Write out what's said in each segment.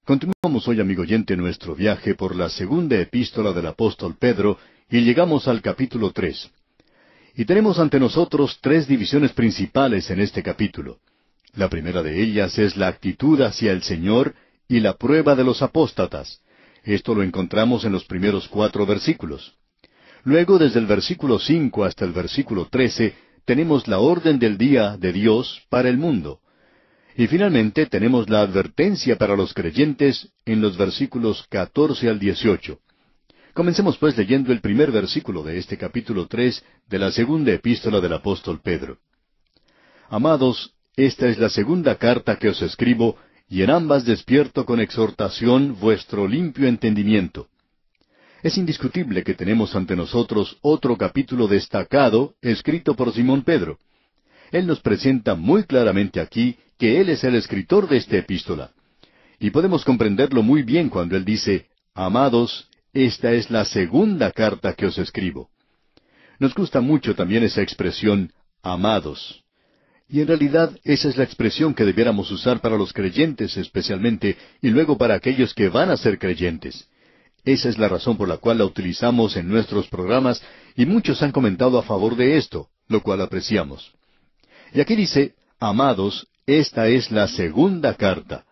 Continuamos hoy, amigo oyente, nuestro viaje por la segunda epístola del apóstol Pedro y llegamos al capítulo 3. Y tenemos ante nosotros tres divisiones principales en este capítulo. La primera de ellas es la actitud hacia el Señor y la prueba de los apóstatas. Esto lo encontramos en los primeros 4 versículos. Luego, desde el versículo 5 hasta el versículo 13, tenemos la orden del día de Dios para el mundo. Y finalmente tenemos la advertencia para los creyentes en los versículos 14 al 18. Comencemos pues leyendo el primer versículo de este capítulo 3 de la segunda epístola del apóstol Pedro. Amados, esta es la segunda carta que os escribo, y en ambas despierto con exhortación vuestro limpio entendimiento. Es indiscutible que tenemos ante nosotros otro capítulo destacado, escrito por Simón Pedro. Él nos presenta muy claramente aquí que él es el escritor de esta epístola. Y podemos comprenderlo muy bien cuando él dice, Amados, esta es la segunda carta que os escribo. Nos gusta mucho también esa expresión, amados. Y en realidad esa es la expresión que debiéramos usar para los creyentes especialmente, y luego para aquellos que van a ser creyentes. Esa es la razón por la cual la utilizamos en nuestros programas, y muchos han comentado a favor de esto, lo cual apreciamos. Y aquí dice, Amados, esta es la segunda carta.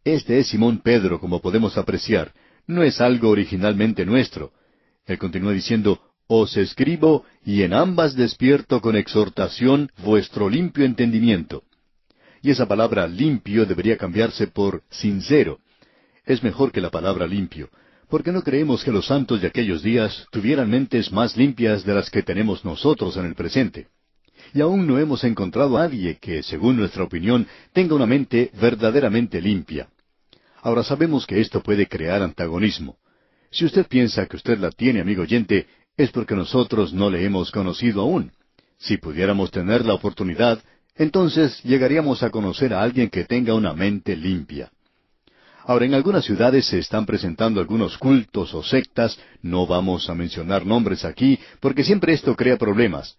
Este es Simón Pedro, como podemos apreciar. No es algo originalmente nuestro. Él continúa diciendo, Os escribo, y en ambas despierto con exhortación vuestro limpio entendimiento. Y esa palabra limpio debería cambiarse por sincero. Es mejor que la palabra limpio, porque no creemos que los santos de aquellos días tuvieran mentes más limpias de las que tenemos nosotros en el presente. Y aún no hemos encontrado a nadie que, según nuestra opinión, tenga una mente verdaderamente limpia. Ahora sabemos que esto puede crear antagonismo. Si usted piensa que usted la tiene, amigo oyente, es porque nosotros no le hemos conocido aún. Si pudiéramos tener la oportunidad, entonces llegaríamos a conocer a alguien que tenga una mente limpia. Ahora, en algunas ciudades se están presentando algunos cultos o sectas, no vamos a mencionar nombres aquí, porque siempre esto crea problemas.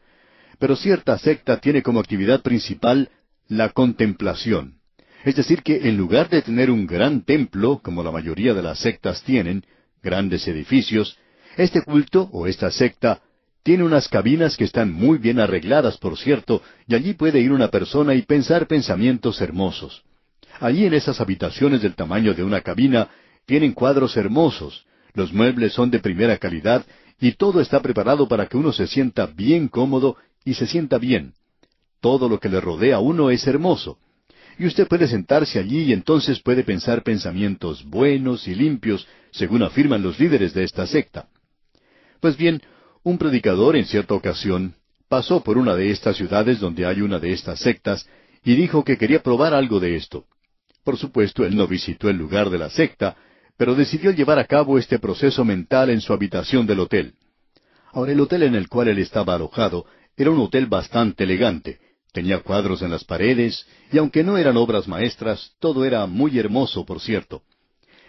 Pero cierta secta tiene como actividad principal la contemplación. Es decir, que en lugar de tener un gran templo, como la mayoría de las sectas tienen, grandes edificios, este culto o esta secta tiene unas cabinas que están muy bien arregladas, por cierto, y allí puede ir una persona y pensar pensamientos hermosos. Allí en esas habitaciones del tamaño de una cabina tienen cuadros hermosos, los muebles son de primera calidad y todo está preparado para que uno se sienta bien cómodo y se sienta bien. Todo lo que le rodea a uno es hermoso. Y usted puede sentarse allí y entonces puede pensar pensamientos buenos y limpios, según afirman los líderes de esta secta. Pues bien, un predicador en cierta ocasión pasó por una de estas ciudades donde hay una de estas sectas y dijo que quería probar algo de esto. Por supuesto, él no visitó el lugar de la secta, pero decidió llevar a cabo este proceso mental en su habitación del hotel. Ahora, el hotel en el cual él estaba alojado era un hotel bastante elegante. Tenía cuadros en las paredes, y aunque no eran obras maestras, todo era muy hermoso, por cierto.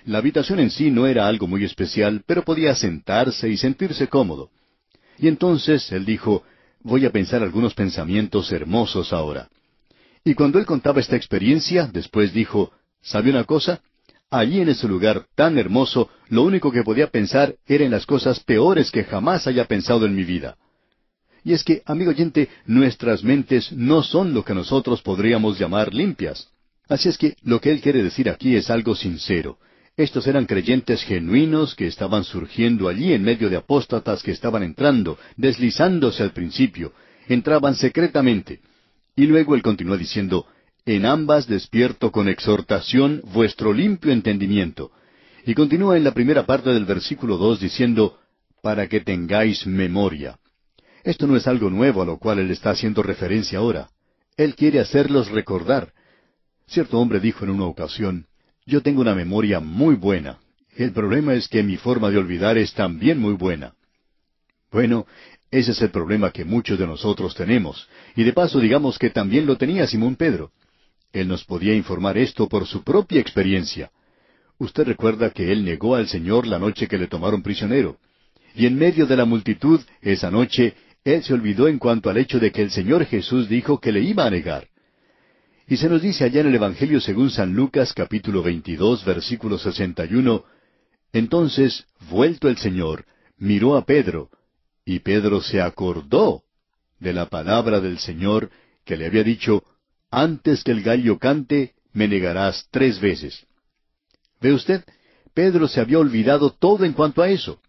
La habitación en sí no era algo muy especial, pero podía sentarse y sentirse cómodo. Y entonces él dijo, voy a pensar algunos pensamientos hermosos ahora. Y cuando él contaba esta experiencia, después dijo, ¿sabe una cosa? Allí en ese lugar tan hermoso, lo único que podía pensar era en las cosas peores que jamás haya pensado en mi vida. Y es que, amigo oyente, nuestras mentes no son lo que nosotros podríamos llamar limpias. Así es que lo que él quiere decir aquí es algo sincero. Estos eran creyentes genuinos que estaban surgiendo allí en medio de apóstatas que estaban entrando, deslizándose al principio, entraban secretamente. Y luego él continúa diciendo, en ambas despierto con exhortación vuestro limpio entendimiento. Y continúa en la primera parte del versículo 2 diciendo, para que tengáis memoria. Esto no es algo nuevo a lo cual él está haciendo referencia ahora. Él quiere hacerlos recordar. Cierto hombre dijo en una ocasión, yo tengo una memoria muy buena. El problema es que mi forma de olvidar es también muy buena. Bueno, ese es el problema que muchos de nosotros tenemos. Y de paso digamos que también lo tenía Simón Pedro. Él nos podía informar esto por su propia experiencia. Usted recuerda que él negó al Señor la noche que le tomaron prisionero. Y en medio de la multitud, esa noche, él se olvidó en cuanto al hecho de que el Señor Jesús dijo que le iba a negar. Y se nos dice allá en el Evangelio según San Lucas, capítulo 22, versículo 61, entonces, vuelto el Señor, miró a Pedro, y Pedro se acordó de la palabra del Señor que le había dicho, antes que el gallo cante, me negarás 3 veces. ¿Ve usted? Pedro se había olvidado todo en cuanto a eso.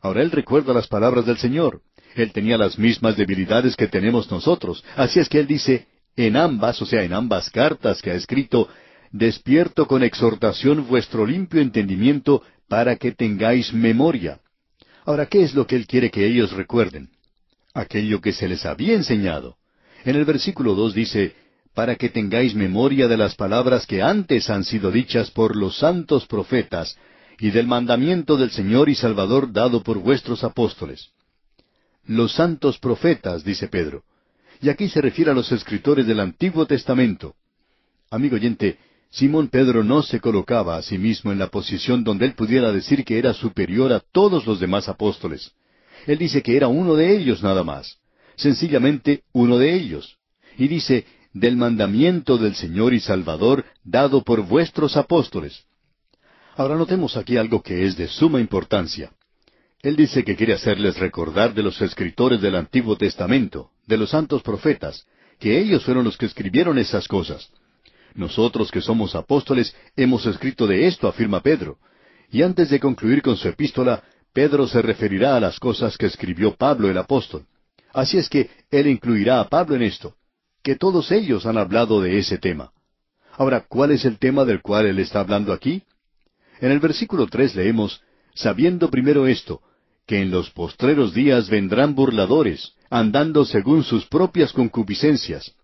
Ahora él recuerda las palabras del Señor. Él tenía las mismas debilidades que tenemos nosotros. Así es que él dice, en ambas, o sea, en ambas cartas que ha escrito, despierto con exhortación vuestro limpio entendimiento para que tengáis memoria. Ahora, ¿qué es lo que él quiere que ellos recuerden? Aquello que se les había enseñado. En el versículo 2 dice, para que tengáis memoria de las palabras que antes han sido dichas por los santos profetas, y del mandamiento del Señor y Salvador dado por vuestros apóstoles. Los santos profetas, dice Pedro. Y aquí se refiere a los escritores del Antiguo Testamento. Amigo oyente, Simón Pedro no se colocaba a sí mismo en la posición donde él pudiera decir que era superior a todos los demás apóstoles. Él dice que era uno de ellos nada más. Sencillamente uno de ellos. Y dice, del mandamiento del Señor y Salvador dado por vuestros apóstoles. Ahora notemos aquí algo que es de suma importancia. Él dice que quiere hacerles recordar de los escritores del Antiguo Testamento, de los santos profetas, que ellos fueron los que escribieron esas cosas. Nosotros que somos apóstoles hemos escrito de esto, afirma Pedro. Y antes de concluir con su epístola, Pedro se referirá a las cosas que escribió Pablo el apóstol. Así es que él incluirá a Pablo en esto, que todos ellos han hablado de ese tema. Ahora, ¿cuál es el tema del cual él está hablando aquí? En el versículo 3 leemos, sabiendo primero esto, que en los postreros días vendrán burladores, andando según sus propias concupiscencias.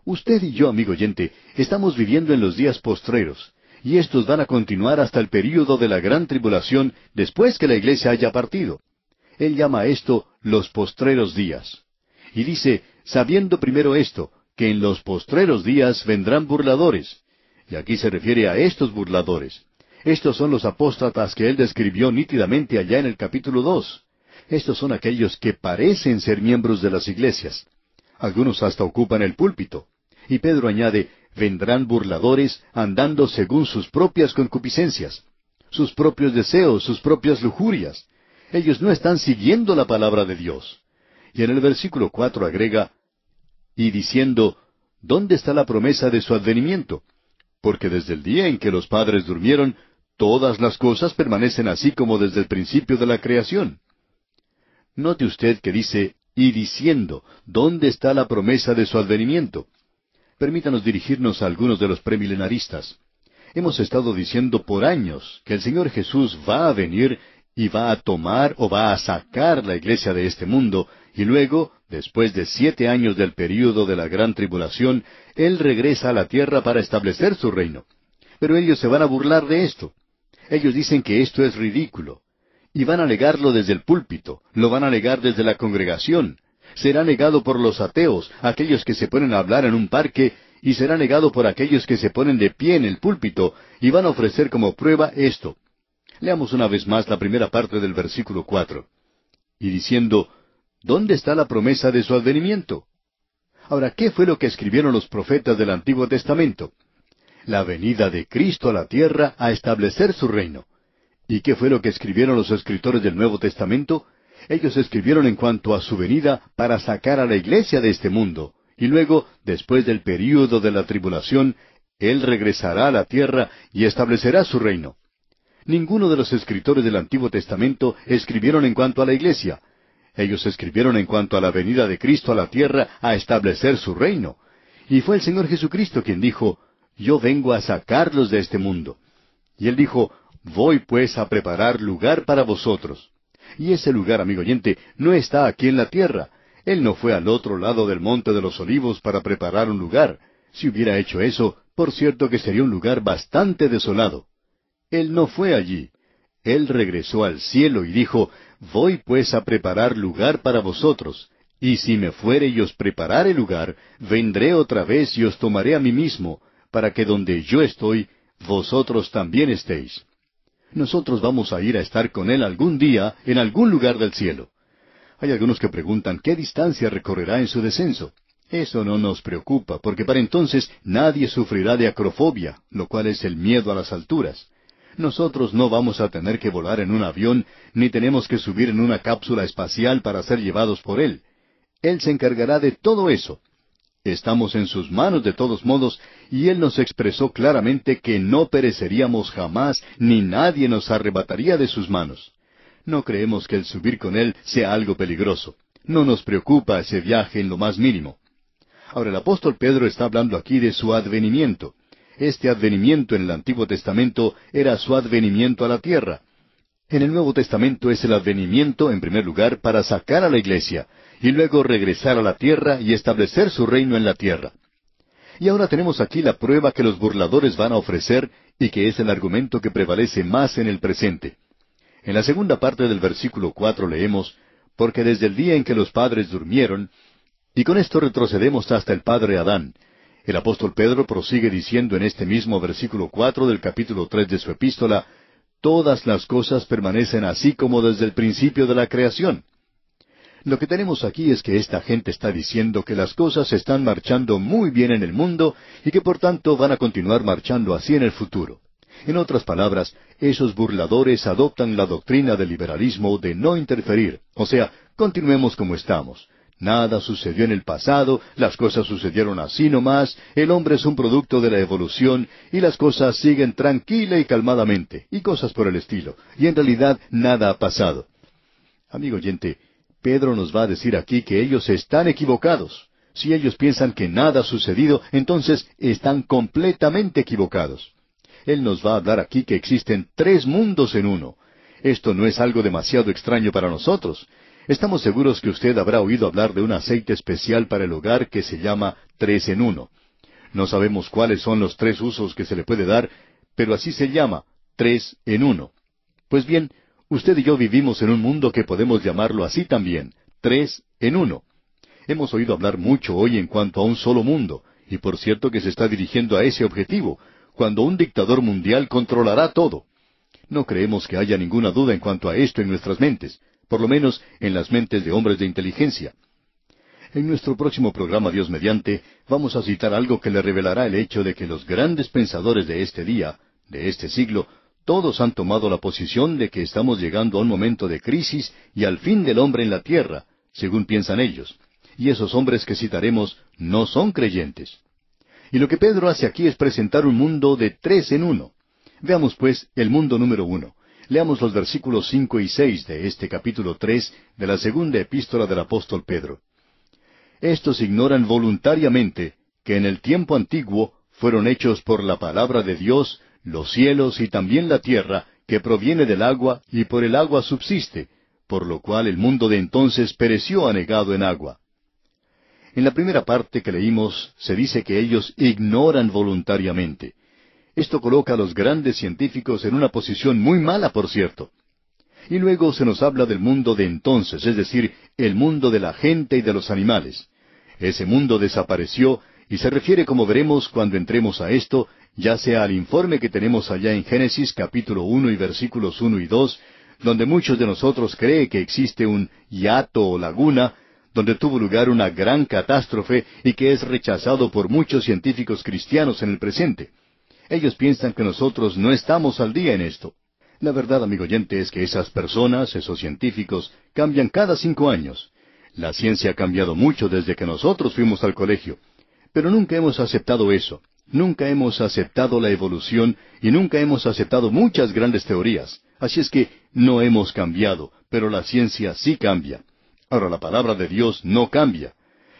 Usted y yo, amigo oyente, estamos viviendo en los días postreros, y estos van a continuar hasta el período de la gran tribulación después que la iglesia haya partido. Él llama a esto los postreros días. Y dice, sabiendo primero esto, que en los postreros días vendrán burladores. Y aquí se refiere a estos burladores. Estos son los apóstatas que él describió nítidamente allá en el capítulo 2. Estos son aquellos que parecen ser miembros de las iglesias. Algunos hasta ocupan el púlpito. Y Pedro añade, vendrán burladores andando según sus propias concupiscencias, sus propios deseos, sus propias lujurias. Ellos no están siguiendo la palabra de Dios. Y en el versículo 4 agrega, y diciendo, ¿dónde está la promesa de su advenimiento? Porque desde el día en que los padres durmieron, todas las cosas permanecen así como desde el principio de la creación. Note usted que dice, y diciendo, ¿dónde está la promesa de su advenimiento? Permítanos dirigirnos a algunos de los premilenaristas. Hemos estado diciendo por años que el Señor Jesús va a venir y va a tomar o va a sacar la iglesia de este mundo, y luego, después de 7 años del período de la gran tribulación, Él regresa a la tierra para establecer su reino. Pero ellos se van a burlar de esto. Ellos dicen que esto es ridículo. Y van a negarlo desde el púlpito, lo van a negar desde la congregación. Será negado por los ateos, aquellos que se ponen a hablar en un parque, y será negado por aquellos que se ponen de pie en el púlpito, y van a ofrecer como prueba esto. Leamos una vez más la primera parte del versículo 4. Y diciendo, ¿dónde está la promesa de su advenimiento? Ahora, ¿qué fue lo que escribieron los profetas del Antiguo Testamento? La venida de Cristo a la tierra a establecer su reino. ¿Y qué fue lo que escribieron los escritores del Nuevo Testamento? Ellos escribieron en cuanto a su venida para sacar a la iglesia de este mundo, y luego, después del período de la tribulación, Él regresará a la tierra y establecerá su reino. Ninguno de los escritores del Antiguo Testamento escribieron en cuanto a la iglesia. Ellos escribieron en cuanto a la venida de Cristo a la tierra a establecer su reino. Y fue el Señor Jesucristo quien dijo, yo vengo a sacarlos de este mundo. Y Él dijo, voy pues a preparar lugar para vosotros. Y ese lugar, amigo oyente, no está aquí en la tierra. Él no fue al otro lado del Monte de los Olivos para preparar un lugar. Si hubiera hecho eso, por cierto que sería un lugar bastante desolado. Él no fue allí. Él regresó al cielo y dijo, voy pues a preparar lugar para vosotros. Y si me fuere y os preparare lugar, vendré otra vez y os tomaré a mí mismo, para que donde yo estoy, vosotros también estéis. Nosotros vamos a ir a estar con Él algún día en algún lugar del cielo. Hay algunos que preguntan qué distancia recorrerá en su descenso. Eso no nos preocupa, porque para entonces nadie sufrirá de acrofobia, lo cual es el miedo a las alturas. Nosotros no vamos a tener que volar en un avión, ni tenemos que subir en una cápsula espacial para ser llevados por Él. Él se encargará de todo eso. Estamos en sus manos de todos modos, y Él nos expresó claramente que no pereceríamos jamás, ni nadie nos arrebataría de sus manos. No creemos que el subir con Él sea algo peligroso. No nos preocupa ese viaje en lo más mínimo. Ahora, el apóstol Pedro está hablando aquí de su advenimiento. Este advenimiento en el Antiguo Testamento era su advenimiento a la tierra. En el Nuevo Testamento es el advenimiento, en primer lugar, para sacar a la iglesia, y luego regresar a la tierra y establecer su reino en la tierra. Y ahora tenemos aquí la prueba que los burladores van a ofrecer, y que es el argumento que prevalece más en el presente. En la segunda parte del versículo 4 leemos, «Porque desde el día en que los padres durmieron», y con esto retrocedemos hasta el padre Adán. El apóstol Pedro prosigue diciendo en este mismo versículo 4 del capítulo 3 de su epístola, «Todas las cosas permanecen así como desde el principio de la creación». Lo que tenemos aquí es que esta gente está diciendo que las cosas están marchando muy bien en el mundo y que por tanto van a continuar marchando así en el futuro. En otras palabras, esos burladores adoptan la doctrina del liberalismo de no interferir, o sea, continuemos como estamos. Nada sucedió en el pasado, las cosas sucedieron así nomás, el hombre es un producto de la evolución y las cosas siguen tranquila y calmadamente, y cosas por el estilo, y en realidad nada ha pasado. Amigo oyente, Pedro nos va a decir aquí que ellos están equivocados. Si ellos piensan que nada ha sucedido, entonces están completamente equivocados. Él nos va a hablar aquí que existen tres mundos en uno. Esto no es algo demasiado extraño para nosotros. Estamos seguros que usted habrá oído hablar de un aceite especial para el hogar que se llama 3 en 1. No sabemos cuáles son los tres usos que se le puede dar, pero así se llama, 3 en 1. Pues bien, usted y yo vivimos en un mundo que podemos llamarlo así también, 3 en 1. Hemos oído hablar mucho hoy en cuanto a un solo mundo, y por cierto que se está dirigiendo a ese objetivo, cuando un dictador mundial controlará todo. No creemos que haya ninguna duda en cuanto a esto en nuestras mentes, por lo menos en las mentes de hombres de inteligencia. En nuestro próximo programa, Dios mediante, vamos a citar algo que le revelará el hecho de que los grandes pensadores de este día, de este siglo, todos han tomado la posición de que estamos llegando a un momento de crisis y al fin del hombre en la tierra, según piensan ellos. Y esos hombres que citaremos no son creyentes. Y lo que Pedro hace aquí es presentar un mundo de 3 en 1. Veamos pues el mundo número 1. Leamos los versículos 5 y 6 de este capítulo 3 de la segunda epístola del apóstol Pedro. Estos ignoran voluntariamente que en el tiempo antiguo fueron hechos por la palabra de Dios los cielos y también la tierra, que proviene del agua y por el agua subsiste, por lo cual el mundo de entonces pereció anegado en agua. En la primera parte que leímos se dice que ellos ignoran voluntariamente. Esto coloca a los grandes científicos en una posición muy mala, por cierto. Y luego se nos habla del mundo de entonces, es decir, el mundo de la gente y de los animales. Ese mundo desapareció y se refiere, como veremos cuando entremos a esto, ya sea al informe que tenemos allá en Génesis capítulo 1 y versículos 1 y 2, donde muchos de nosotros creen que existe un hiato o laguna, donde tuvo lugar una gran catástrofe y que es rechazado por muchos científicos cristianos en el presente. Ellos piensan que nosotros no estamos al día en esto. La verdad, amigo oyente, es que esas personas, esos científicos, cambian cada 5 años. La ciencia ha cambiado mucho desde que nosotros fuimos al colegio. Pero nunca hemos aceptado eso. Nunca hemos aceptado la evolución y nunca hemos aceptado muchas grandes teorías. Así es que no hemos cambiado, pero la ciencia sí cambia. Ahora, la palabra de Dios no cambia.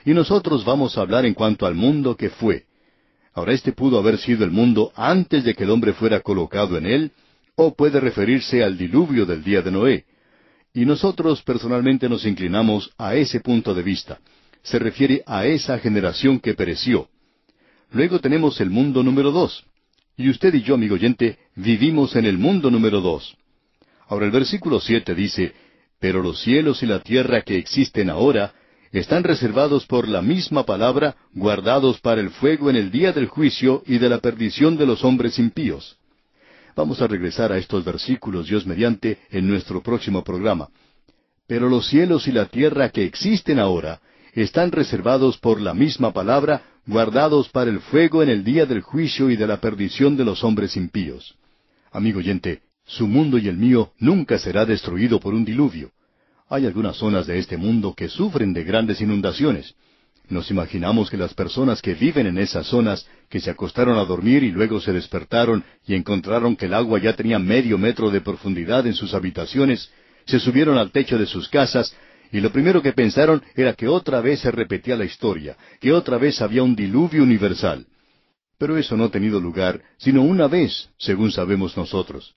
Y nosotros vamos a hablar en cuanto al mundo que fue. Ahora, este pudo haber sido el mundo antes de que el hombre fuera colocado en él, o puede referirse al diluvio del día de Noé. Y nosotros personalmente nos inclinamos a ese punto de vista. Se refiere a esa generación que pereció. Luego tenemos el mundo número 2. Y usted y yo, amigo oyente, vivimos en el mundo número 2. Ahora el versículo 7 dice, «Pero los cielos y la tierra que existen ahora están reservados por la misma palabra, guardados para el fuego en el día del juicio y de la perdición de los hombres impíos». Vamos a regresar a estos versículos, Dios mediante, en nuestro próximo programa. «Pero los cielos y la tierra que existen ahora están reservados por la misma palabra, guardados para el fuego en el día del juicio y de la perdición de los hombres impíos. Amigo oyente, su mundo y el mío nunca será destruido por un diluvio. Hay algunas zonas de este mundo que sufren de grandes inundaciones. Nos imaginamos que las personas que viven en esas zonas, que se acostaron a dormir y luego se despertaron y encontraron que el agua ya tenía 0,5 metro de profundidad en sus habitaciones, se subieron al techo de sus casas y lo primero que pensaron era que otra vez se repetía la historia, que otra vez había un diluvio universal. Pero eso no ha tenido lugar, sino una vez, según sabemos nosotros.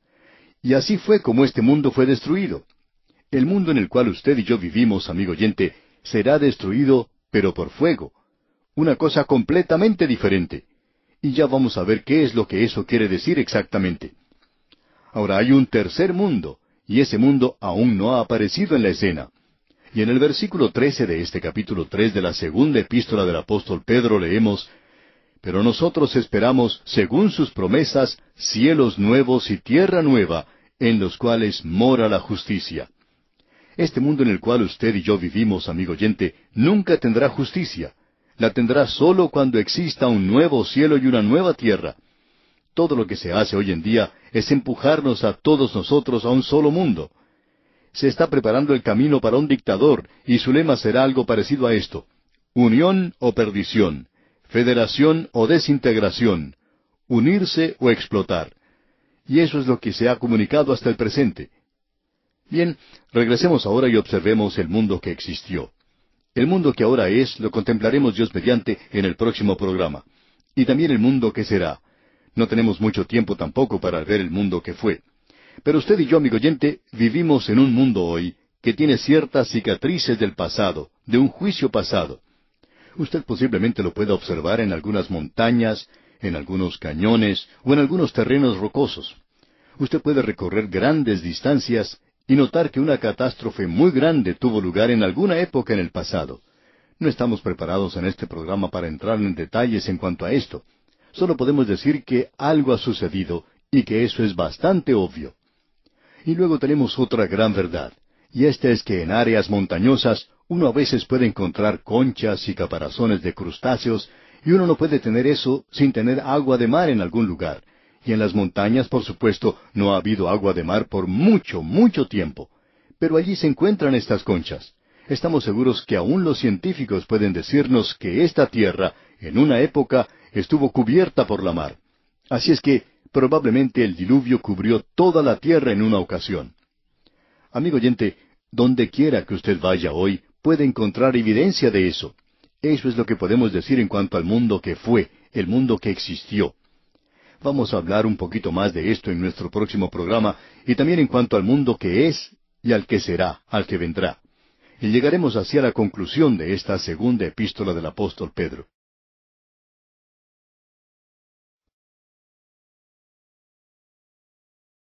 Y así fue como este mundo fue destruido. El mundo en el cual usted y yo vivimos, amigo oyente, será destruido, pero por fuego. Una cosa completamente diferente. Y ya vamos a ver qué es lo que eso quiere decir exactamente. Ahora hay un tercer mundo, y ese mundo aún no ha aparecido en la escena. Y en el versículo 13 de este capítulo 3 de la segunda epístola del apóstol Pedro leemos: Pero nosotros esperamos, según sus promesas, cielos nuevos y tierra nueva, en los cuales mora la justicia. Este mundo en el cual usted y yo vivimos, amigo oyente, nunca tendrá justicia. La tendrá solo cuando exista un nuevo cielo y una nueva tierra. Todo lo que se hace hoy en día es empujarnos a todos nosotros a un solo mundo. Se está preparando el camino para un dictador, y su lema será algo parecido a esto: unión o perdición, federación o desintegración, unirse o explotar. Y eso es lo que se ha comunicado hasta el presente. Bien, regresemos ahora y observemos el mundo que existió. El mundo que ahora es, lo contemplaremos Dios mediante en el próximo programa. Y también el mundo que será. No tenemos mucho tiempo tampoco para ver el mundo que fue. Pero usted y yo, amigo oyente, vivimos en un mundo hoy que tiene ciertas cicatrices del pasado, de un juicio pasado. Usted posiblemente lo pueda observar en algunas montañas, en algunos cañones o en algunos terrenos rocosos. Usted puede recorrer grandes distancias y notar que una catástrofe muy grande tuvo lugar en alguna época en el pasado. No estamos preparados en este programa para entrar en detalles en cuanto a esto. Solo podemos decir que algo ha sucedido y que eso es bastante obvio. Y luego tenemos otra gran verdad, y esta es que en áreas montañosas uno a veces puede encontrar conchas y caparazones de crustáceos, y uno no puede tener eso sin tener agua de mar en algún lugar. Y en las montañas, por supuesto, no ha habido agua de mar por mucho, mucho tiempo. Pero allí se encuentran estas conchas. Estamos seguros que aún los científicos pueden decirnos que esta tierra, en una época, estuvo cubierta por la mar. Así es que, probablemente el diluvio cubrió toda la tierra en una ocasión. Amigo oyente, donde quiera que usted vaya hoy, puede encontrar evidencia de eso. Eso es lo que podemos decir en cuanto al mundo que fue, el mundo que existió. Vamos a hablar un poquito más de esto en nuestro próximo programa, y también en cuanto al mundo que es y al que será, al que vendrá. Y llegaremos así a la conclusión de esta segunda epístola del apóstol Pedro.